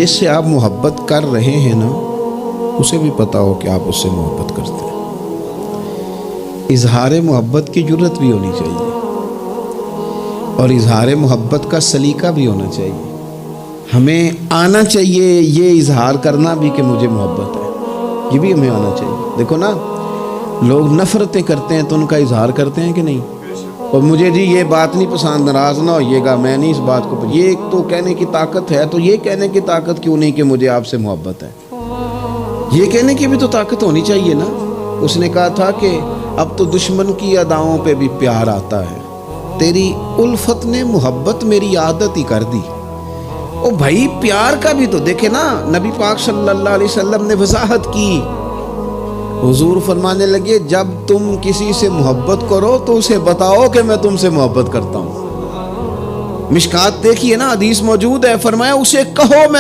جس سے آپ محبت کر رہے ہیں نا اسے بھی پتا ہو کہ آپ اس سے محبت کرتے ہیں۔ اظہار محبت کی جرت بھی ہونی چاہیے اور اظہار محبت کا سلیقہ بھی ہونا چاہیے۔ ہمیں آنا چاہیے یہ اظہار کرنا بھی کہ مجھے محبت ہے، یہ بھی ہمیں آنا چاہیے۔ دیکھو نا، لوگ نفرتیں کرتے ہیں تو ان کا اظہار کرتے ہیں کہ نہیں؟ اور مجھے جی یہ بات نہیں پسند، ناراض نہ ہوئیے گا، میں نہیں اس بات کو یہ ایک تو کہنے کی طاقت ہے، تو یہ کہنے کی طاقت کیوں نہیں کہ مجھے آپ سے محبت ہے؟ یہ کہنے کی بھی تو طاقت ہونی چاہیے نا۔ اس نے کہا تھا کہ اب تو دشمن کی اداؤں پہ بھی پیار آتا ہے، تیری الفت نے محبت میری عادت ہی کر دی۔ او بھائی پیار کا بھی تو دیکھے نا، نبی پاک صلی اللہ علیہ وسلم نے وضاحت کی۔ حضور فرمانے لگے جب تم کسی سے محبت کرو تو اسے بتاؤ کہ میں تم سے محبت کرتا ہوں۔ مشکات دیکھیے نا، حدیث موجود ہے، فرمایا اسے کہو میں